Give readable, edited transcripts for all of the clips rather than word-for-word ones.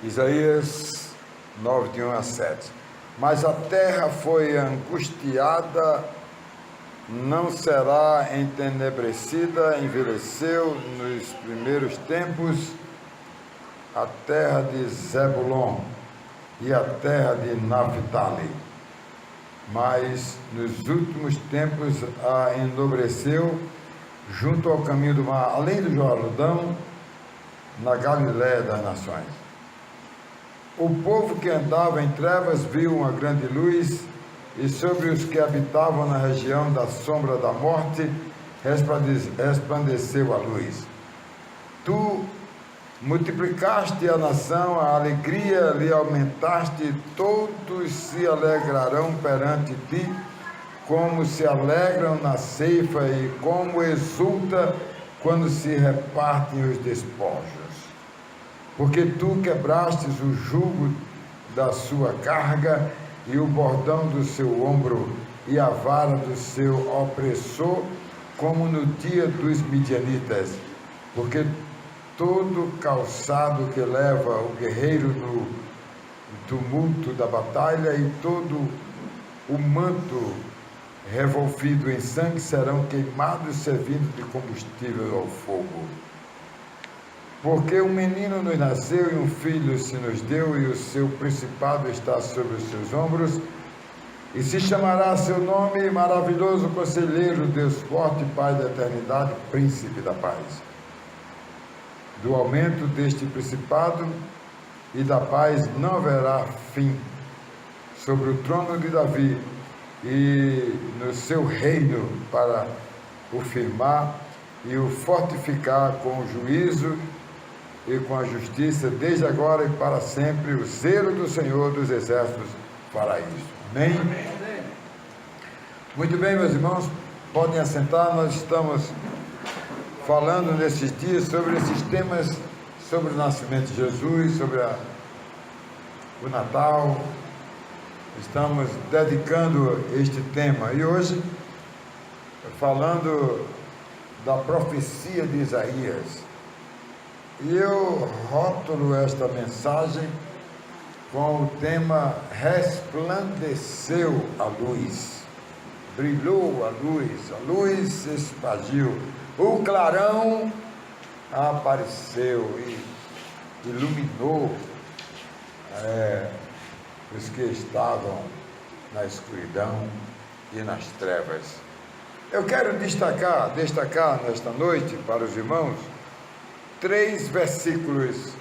Isaías 9, de 1 a 7. Mas a terra foi angustiada, não será entenebrecida, envelheceu nos primeiros tempos a terra de Zebulon e a terra de Naphtali, mas nos últimos tempos a enobreceu junto ao caminho do mar, além do Jordão, na Galiléia das nações. O povo que andava em trevas viu uma grande luz, e sobre os que habitavam na região da sombra da morte resplandeceu a luz. Tu multiplicaste a nação, a alegria lhe aumentaste, todos se alegrarão perante ti, como se alegram na ceifa e como exulta quando se repartem os despojos. Porque tu quebrastes o jugo da sua carga e o bordão do seu ombro e a vara do seu opressor, como no dia dos midianitas. Porque todo calçado que leva o guerreiro no tumulto da batalha e todo o manto revolvido em sangue serão queimados, servindo de combustível ao fogo. Porque um menino nos nasceu e um filho se nos deu, e o seu principado está sobre os seus ombros, e se chamará seu nome Maravilhoso Conselheiro, Deus Forte, Pai da Eternidade, Príncipe da Paz. Do aumento deste principado e da paz não haverá fim sobre o trono de Davi e no seu reino, para o firmar e o fortificar com o juízo e com a justiça, desde agora e para sempre. O zelo do Senhor dos Exércitos fará isso. Amém? Amém. Muito bem, meus irmãos, podem assentar. Nós estamos falando nesses dias sobre esses temas, sobre o nascimento de Jesus, sobre o Natal. Estamos dedicando este tema, e hoje falando da profecia de Isaías. E eu rótulo esta mensagem com o tema Resplandeceu a luz. Brilhou a luz espargiu, o clarão apareceu e iluminou os que estavam na escuridão e nas trevas. Eu quero destacar nesta noite para os irmãos 3 versículos.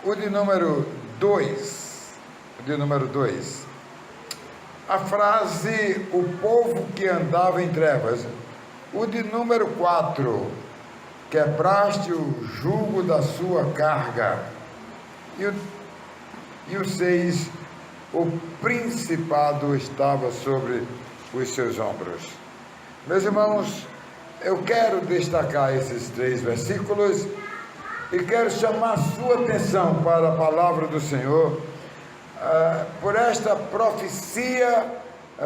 O de número 2, a frase o povo que andava em trevas. O de número 4, quebraste o jugo da sua carga. E o 6, o principado estava sobre os seus ombros. Meus irmãos, eu quero destacar esses 3 versículos e quero chamar a sua atenção para a palavra do Senhor, por esta profecia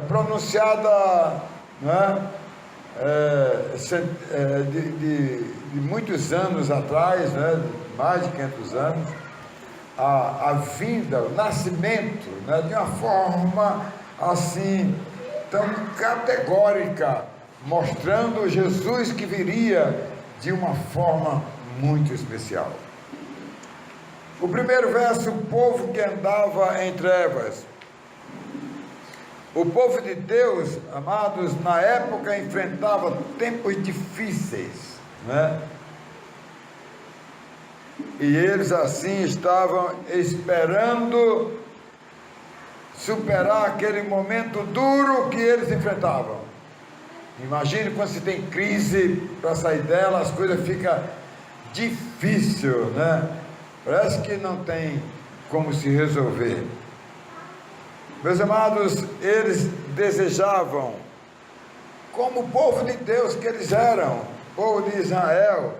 pronunciada, de muitos anos atrás, mais de 500 anos, a vinda, o nascimento, de uma forma assim tão categórica, mostrando Jesus que viria de uma forma muito especial. O primeiro verso, o povo que andava em trevas. O povo de Deus, amados, na época enfrentava tempos difíceis, E eles assim estavam esperando superar aquele momento duro que eles enfrentavam. Imagine quando se tem crise, para sair dela as coisas ficam difíceis, Parece que não tem como se resolver. Meus amados, eles desejavam, como o povo de Deus que eles eram, o povo de Israel,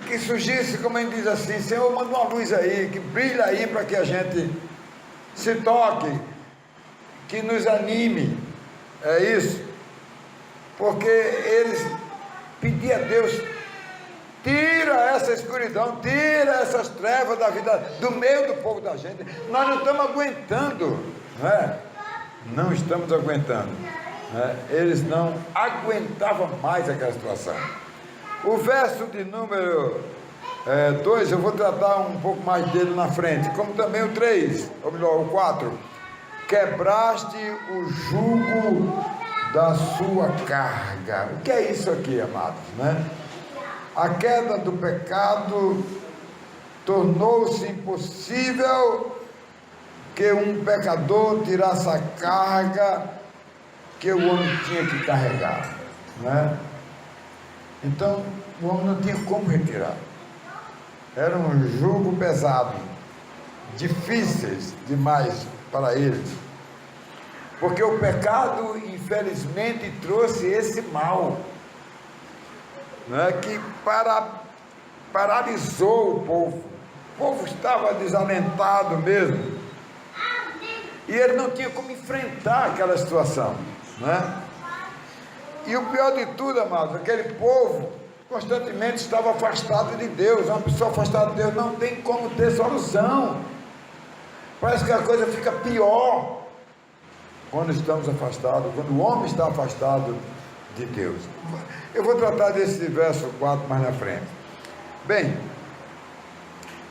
que surgisse, como ele diz assim, Senhor, manda uma luz aí, que brilha aí para que a gente se toque, que nos anime. É isso, porque eles pediam a Deus, tira essa escuridão, tira essas trevas da vida, do meio do povo da gente. Nós não estamos aguentando, não é? Não estamos aguentando, né? Eles não aguentavam mais aquela situação. O verso de número 2, eu vou tratar um pouco mais dele na frente, como também o 3, ou melhor, o 4. Quebraste o jugo da sua carga. O que é isso aqui, amados, né? A queda do pecado tornou-se impossível que um pecador tirasse a carga que o homem tinha que carregar, né? Então o homem não tinha como retirar. Era um jugo pesado, difíceis demais para eles, porque o pecado infelizmente trouxe esse mal, né, que paralisou o povo. O povo estava desalentado mesmo, e ele não tinha como enfrentar aquela situação, né? E o pior de tudo, amados, aquele povo constantemente estava afastado de Deus. Uma pessoa afastada de Deus não tem como ter solução. Parece que a coisa fica pior quando estamos afastados, quando o homem está afastado de Deus. Eu vou tratar desse verso 4 mais na frente. Bem,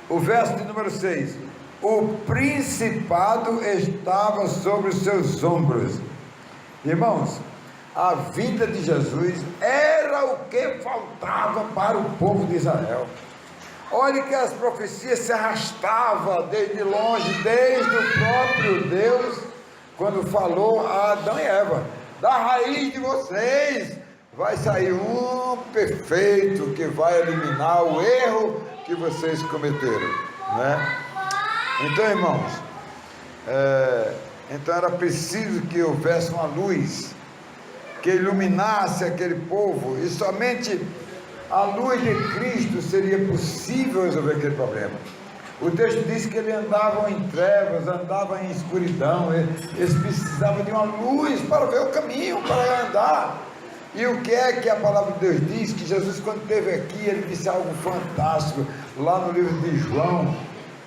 o verso de número 6: o principado estava sobre os seus ombros. Irmãos, a vinda de Jesus era o que faltava para o povo de Israel. Olhe que as profecias se arrastavam desde longe, desde o próprio Deus, quando falou a Adão e Eva: da raiz de vocês vai sair um perfeito que vai eliminar o erro que vocês cometeram, né? Então, irmãos, então era preciso que houvesse uma luz que iluminasse aquele povo, e somente a luz de Cristo seria possível resolver aquele problema. O texto diz que eles andavam em trevas, andavam em escuridão, eles precisavam de uma luz para ver o caminho, para andar. E o que é que a palavra de Deus diz? Que Jesus, quando esteve aqui, ele disse algo fantástico, lá no livro de João,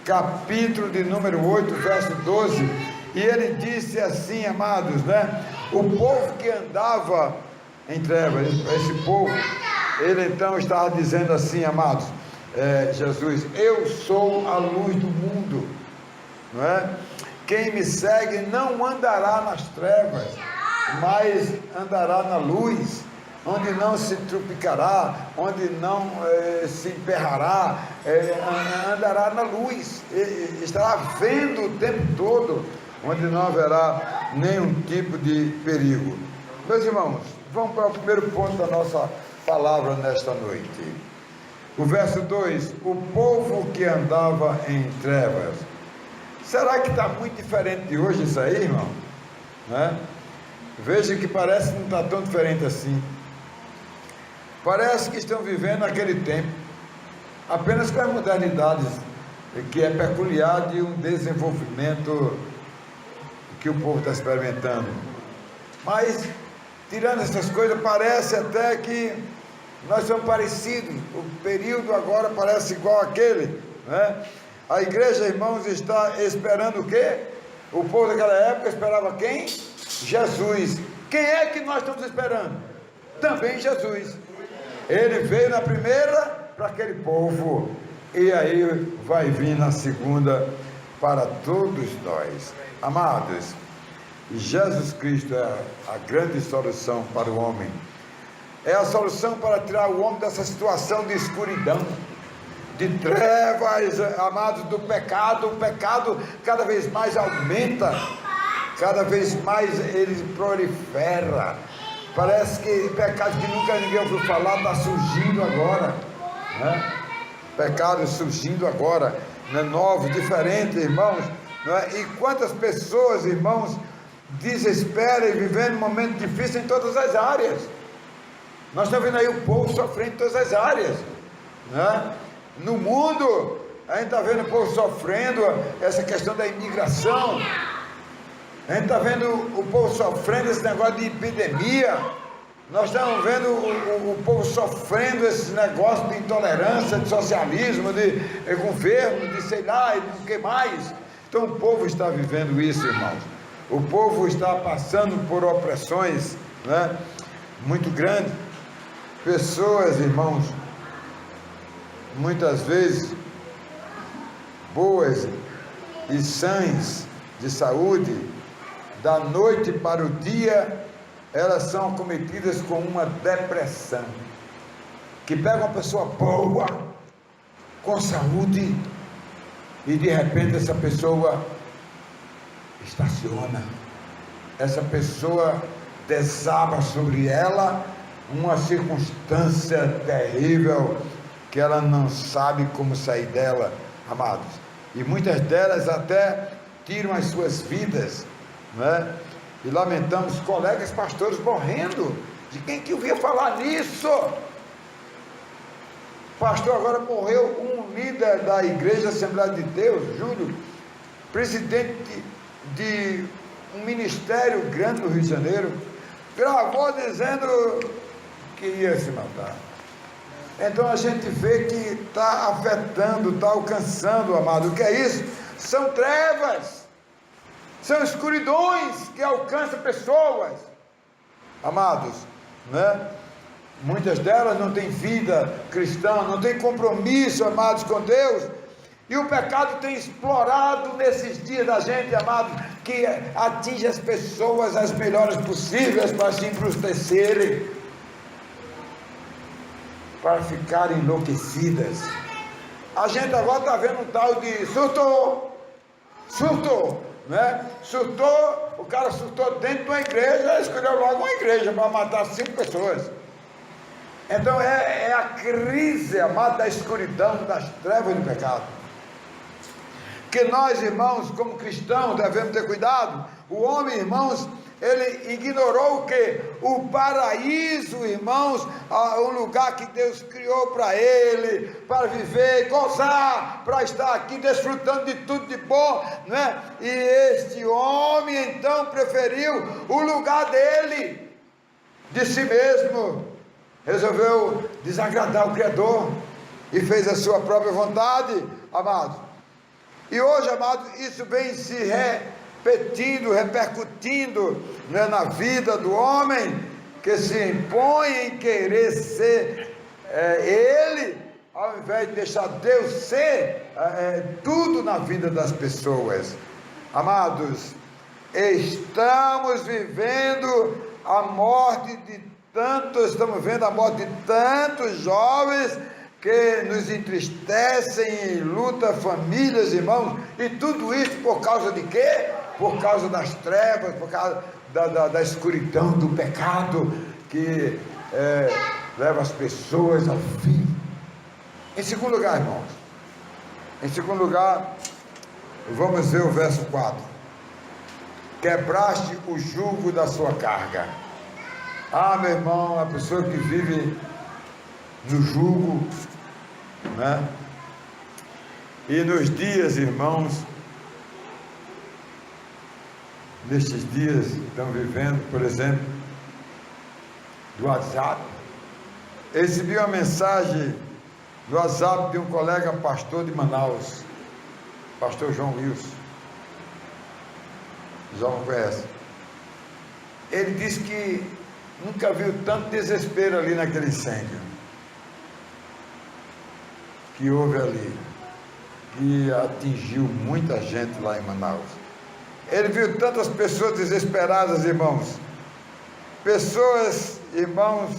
capítulo de número 8, verso 12, e ele disse assim, amados, né? O povo que andava em trevas, esse povo, ele então estava dizendo assim, amados, Jesus: eu sou a luz do mundo, não é? Quem me segue não andará nas trevas, mas andará na luz, onde não se trupicará, onde não se emperrará, andará na luz, estará vendo o tempo todo, onde não haverá nenhum tipo de perigo. Meus irmãos, vamos para o primeiro ponto da nossa palavra nesta noite. O verso 2: o povo que andava em trevas. Será que está muito diferente de hoje isso aí, irmão? Né? Veja que parece que não está tão diferente assim. Parece que estão vivendo aquele tempo, apenas com as modernidades, que é peculiar de um desenvolvimento que o povo está experimentando. Mas, tirando essas coisas, parece até que nós somos parecidos. O período agora parece igual àquele, né? A igreja, irmãos, está esperando o quê? O povo daquela época esperava quem? Jesus. Quem é que nós estamos esperando? Também Jesus. Ele veio na primeira para aquele povo, e aí vai vir na segunda para todos nós. Amados, Jesus Cristo é a grande solução para o homem. É a solução para tirar o homem dessa situação de escuridão, de trevas, amados, do pecado. O pecado cada vez mais aumenta, cada vez mais ele prolifera. Parece que pecado que nunca ninguém ouviu falar está surgindo agora, né? Pecados surgindo agora, né? Novos, diferentes, irmãos, né? E quantas pessoas, irmãos, desesperam e vivendo um momento difícil em todas as áreas. Nós estamos vendo aí o povo sofrendo em todas as áreas, né? No mundo, a gente está vendo o povo sofrendo essa questão da imigração. A gente está vendo o povo sofrendo esse negócio de epidemia, Nós estamos vendo o povo sofrendo esses negócios de intolerância, de socialismo, de governo, de sei lá, e do que mais. Então o povo está vivendo isso, irmãos. O povo está passando por opressões, né, muito grandes. Pessoas, irmãos, muitas vezes boas e sãs de saúde, da noite para o dia, elas são acometidas com uma depressão, que pega uma pessoa boa, com saúde, e de repente essa pessoa estaciona, essa pessoa desaba sobre ela uma circunstância terrível, que ela não sabe como sair dela, amados, e muitas delas até tiram as suas vidas, né? E lamentamos colegas pastores morrendo. De quem que ouvia falar nisso? Pastor, agora morreu um líder da Igreja Assembleia de Deus, Júlio, presidente de um ministério grande no Rio de Janeiro, gravou dizendo que ia se matar. Então a gente vê que está afetando, está alcançando, amado. O que é isso? São trevas, são escuridões que alcançam pessoas, amados, né? Muitas delas não têm vida cristã, não têm compromisso, amados, com Deus, e o pecado tem explorado nesses dias da gente, amados, que atinge as pessoas as melhores possíveis para se embrustecerem, para ficarem enlouquecidas. A gente agora está vendo um tal de surtou, né? Surtou, o cara surtou dentro de uma igreja, escolheu logo uma igreja para matar 5 pessoas. Então é a crise, amada, da escuridão, das trevas do pecado, que nós, irmãos, como cristãos, devemos ter cuidado. O homem, irmãos, ele ignorou o que? O paraíso, irmãos, um lugar que Deus criou para ele, para viver, gozar, para estar aqui desfrutando de tudo de bom, né? E este homem então preferiu o lugar dele, de si mesmo, resolveu desagradar o Criador e fez a sua própria vontade, amados. E hoje, amados, isso vem se repetindo, repercutindo, né, na vida do homem, que se impõe em querer ser ele, ao invés de deixar Deus ser tudo na vida das pessoas. Amados, estamos vivendo a morte de tantos, estamos vendo a morte de tantos jovens que nos entristecem, luta famílias, irmãos, e tudo isso por causa de quê? Por causa das trevas, por causa da escuridão, do pecado, que leva as pessoas ao fim. Em segundo lugar, irmãos, vamos ver o verso 4. Quebraste o jugo da sua carga. Ah, meu irmão, a pessoa que vive no jugo, né? E nos dias, irmãos, nestes dias estão vivendo, por exemplo, do WhatsApp. Eu recebi uma mensagem do WhatsApp de um colega pastor de Manaus, pastor João Wilson. Já não conhece. Ele disse que nunca viu tanto desespero ali naquele incêndio que houve ali, que atingiu muita gente lá em Manaus. Ele viu tantas pessoas desesperadas, irmãos, pessoas, irmãos,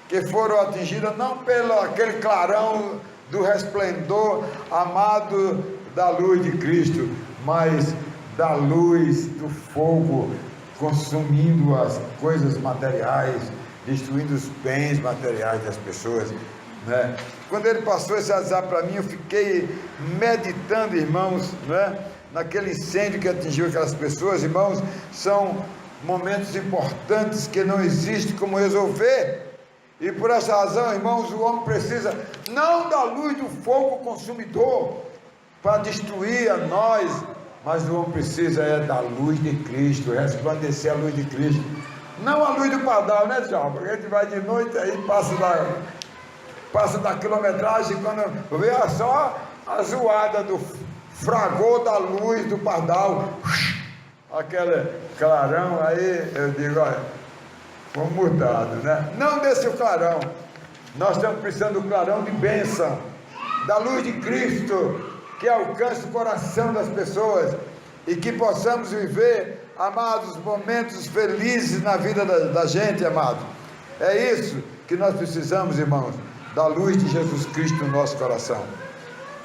que foram atingidas não pelo aquele clarão do resplendor amado da luz de Cristo, mas da luz do fogo, consumindo as coisas materiais, destruindo os bens materiais das pessoas, né? Quando ele passou esse WhatsApp para mim, eu fiquei meditando, irmãos, né? Naquele incêndio que atingiu aquelas pessoas, irmãos, são momentos importantes que não existe como resolver, e por essa razão, irmãos, o homem precisa não da luz do fogo consumidor para destruir a nós, mas o homem precisa da luz de Cristo, resplandecer a luz de Cristo. Não a luz do pardal, né, Djalma? Porque a gente vai de noite, aí passa da quilometragem, quando vê só a zoada do fragor da luz do pardal, aquele clarão, aí eu digo, olha, vamos mudado, né? Não desse clarão, nós estamos precisando do clarão de bênção, da luz de Cristo, que alcance o coração das pessoas, e que possamos viver, amados, momentos felizes na vida da gente, amado. É isso que nós precisamos, irmãos, da luz de Jesus Cristo no nosso coração.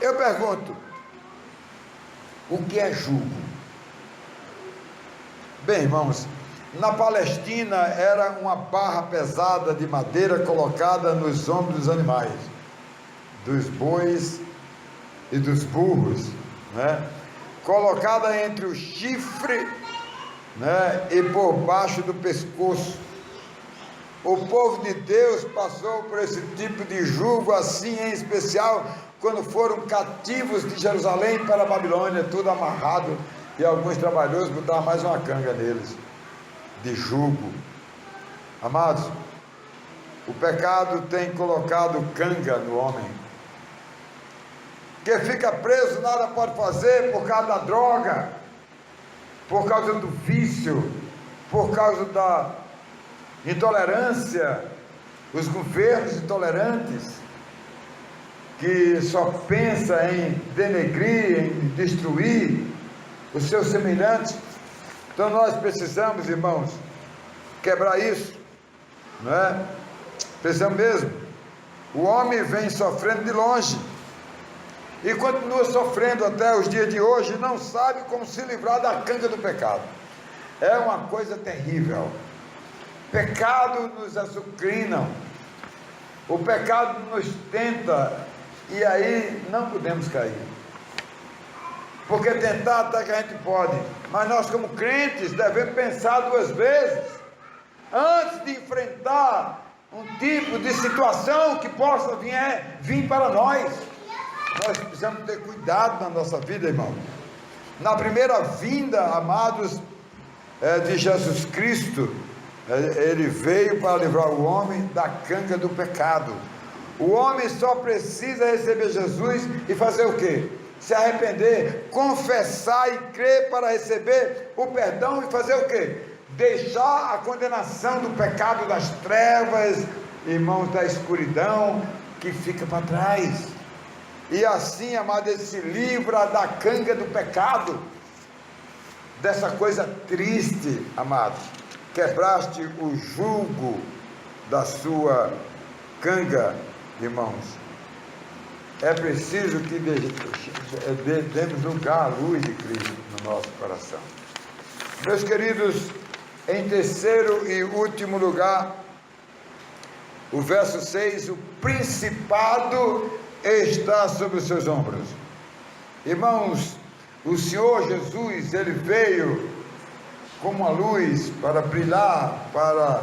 Eu pergunto, o que é jugo? Bem, irmãos, na Palestina era uma barra pesada de madeira colocada nos ombros dos animais, dos bois e dos burros, né? Colocada entre o chifre, né, e por baixo do pescoço. O povo de Deus passou por esse tipo de jugo assim, em especial quando foram cativos de Jerusalém para a Babilônia, tudo amarrado, e alguns trabalhadores botaram mais uma canga neles, de jugo. Amados, o pecado tem colocado canga no homem, que fica preso, nada pode fazer por causa da droga, por causa do vício, por causa da intolerância, os governos intolerantes, que só pensam em denegrir, em destruir os seus semelhantes. Então nós precisamos, irmãos, quebrar isso, não é? Precisamos mesmo. O homem vem sofrendo de longe, e continua sofrendo até os dias de hoje, não sabe como se livrar da canga do pecado. É uma coisa terrível. Pecado nos açucrina, o pecado nos tenta, e aí não podemos cair, porque tentar até que a gente pode, mas nós como crentes devemos pensar duas vezes, antes de enfrentar um tipo de situação que possa vir para nós. Nós precisamos ter cuidado na nossa vida, irmão. Na primeira vinda, amados, de Jesus Cristo, ele veio para livrar o homem da canga do pecado. O homem só precisa receber Jesus e fazer o quê? Se arrepender, confessar e crer para receber o perdão, e fazer o quê? Deixar a condenação do pecado, das trevas, irmãos, da escuridão que fica para trás. E assim, amado, ele se livra da canga do pecado, dessa coisa triste, amados. Quebraste o jugo da sua canga, irmãos. É preciso que demos lugar à luz de Cristo no nosso coração. Meus queridos, em terceiro e último lugar, o verso 6, o principado está sobre os seus ombros. Irmãos, o Senhor Jesus, ele veio como a luz para brilhar, para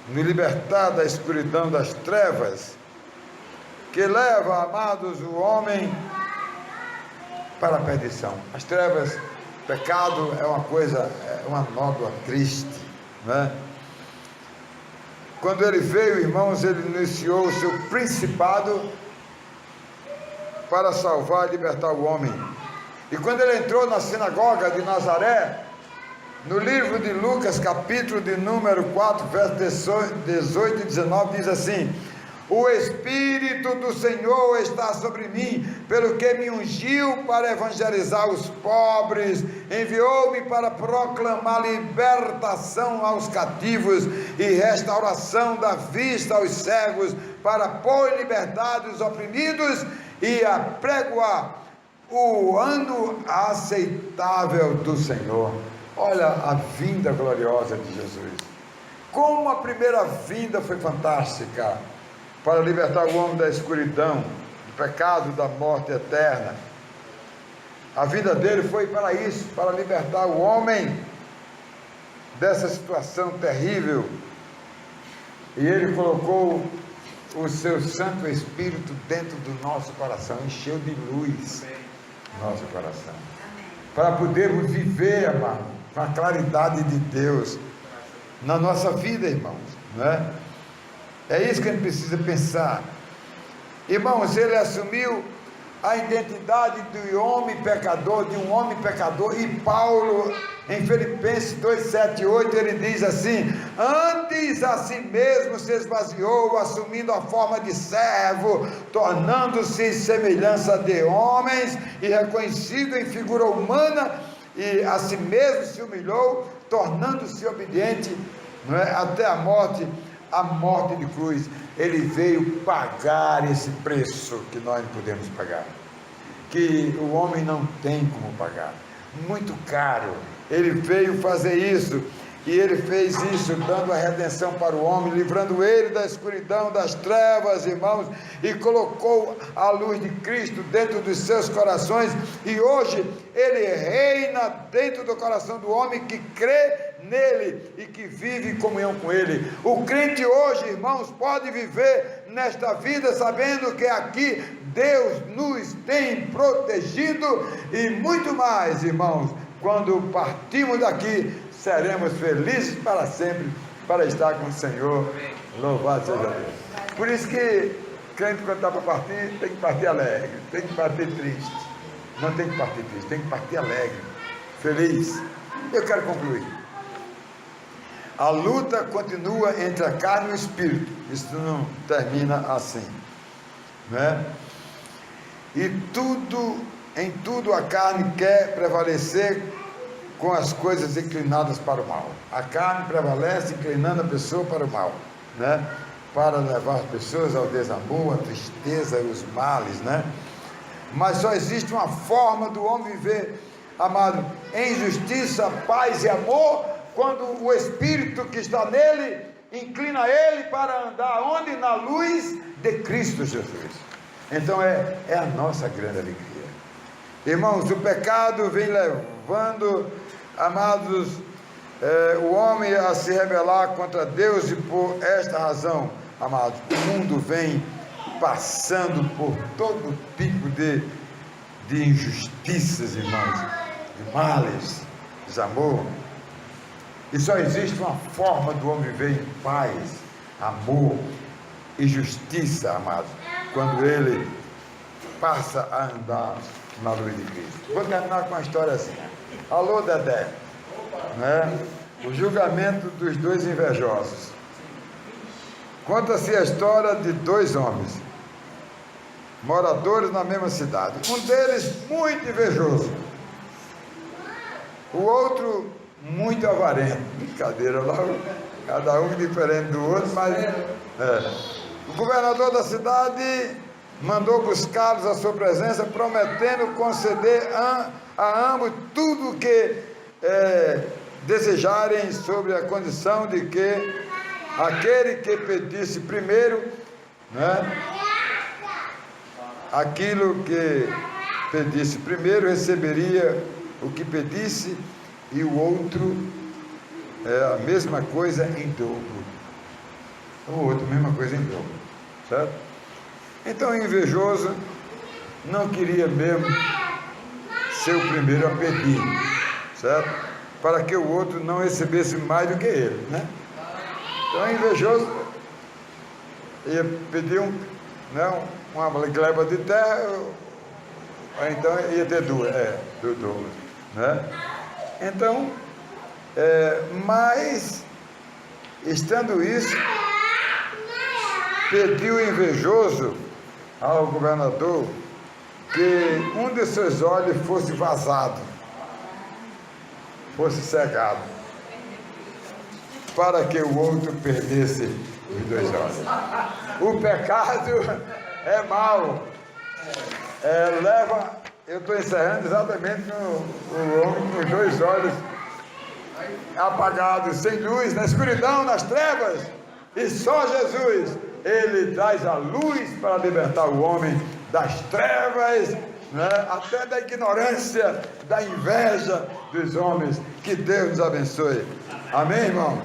nos libertar da escuridão das trevas, que leva, amados, o homem para a perdição. As trevas, pecado é uma coisa, é uma nódoa triste, né? Quando ele veio, irmãos, ele iniciou o seu principado para salvar e libertar o homem. E quando ele entrou na sinagoga de Nazaré, no livro de Lucas, capítulo de número 4, versos 18 e 19, diz assim: o Espírito do Senhor está sobre mim, pelo que me ungiu para evangelizar os pobres, enviou-me para proclamar libertação aos cativos e restauração da vista aos cegos, para pôr em liberdade os oprimidos e apregoar o ano aceitável do Senhor. Olha a vinda gloriosa de Jesus. Como a primeira vinda foi fantástica, para libertar o homem da escuridão, do pecado, da morte eterna. A vida dele foi para isso, para libertar o homem dessa situação terrível. E ele colocou o seu Santo Espírito dentro do nosso coração, encheu de luz nosso coração, para podermos viver, amado, com a claridade de Deus, na nossa vida, irmãos, não é? É isso que a gente precisa pensar. Irmãos, ele assumiu a identidade de um homem pecador, e Paulo, em Filipenses 2, 7 e 8, ele diz assim: antes a si mesmo se esvaziou, assumindo a forma de servo, tornando-se semelhança de homens, e reconhecido em figura humana, e a si mesmo se humilhou, tornando-se obediente, não é, até a morte de cruz. Ele veio pagar esse preço que nós não podemos pagar, que o homem não tem como pagar, muito caro. Ele veio fazer isso, e ele fez isso dando a redenção para o homem, livrando ele da escuridão, das trevas, irmãos, e colocou a luz de Cristo dentro dos seus corações, e hoje ele reina dentro do coração do homem que crê nele e que vive em comunhão com ele. O crente hoje, irmãos, pode viver nesta vida sabendo que aqui Deus nos tem protegido, e muito mais, irmãos, quando partimos daqui, seremos felizes para sempre, para estar com o Senhor. Louvado seja Deus. Por isso que crente, quando está para partir, tem que partir alegre, tem que partir triste. Não tem que partir triste, tem que partir alegre, feliz. Eu quero concluir. A luta continua entre a carne e o espírito. Isso não termina assim, né? E em tudo a carne quer prevalecer com as coisas inclinadas para o mal. A carne prevalece inclinando a pessoa para o mal, né? Para levar as pessoas ao desamor, à tristeza e os males, né? Mas só existe uma forma do homem viver, amado, em justiça, paz e amor, quando o Espírito que está nele inclina ele para andar onde? Na luz de Cristo Jesus. Então é a nossa grande alegria. Irmãos, o pecado vem levando, amados, o homem a se rebelar contra Deus, e por esta razão, amados, o mundo vem passando por todo tipo de injustiças, irmãos, de males, desamor. E só existe uma forma do homem viver em paz, amor e justiça, amados, quando ele passa a andar na luz de Cristo. Vou terminar com uma história assim. Alô, Dedé, né? O julgamento dos dois invejosos. Conta-se a história de dois homens, moradores na mesma cidade. Um deles muito invejoso, o outro muito avarento. Brincadeira, cada um diferente do outro, mas o governador da cidade mandou buscá-los à sua presença, prometendo conceder a ambos tudo o que desejarem, sobre a condição de que aquele que pedisse primeiro, né, aquilo que pedisse primeiro receberia o que pedisse, e o outro a mesma coisa em dobro. O outro, mesma coisa em dobro, certo? Então o invejoso não queria mesmo ser o primeiro a pedir, certo? Para que o outro não recebesse mais do que ele, né? Então o invejoso ia pedir uma gleba de terra, ou então ia ter duas, do dobro, né? Então, mas, estando isso, pediu o invejoso ao governador que um de seus olhos fosse vazado, fosse cegado, para que o outro perdesse os dois olhos. O pecado é mau, eu estou encerrando exatamente o homem com os dois olhos apagados, sem luz, na escuridão, nas trevas, e só Jesus, ele traz a luz para libertar o homem das trevas, né, até da ignorância, da inveja dos homens. Que Deus nos abençoe. Amém, irmão?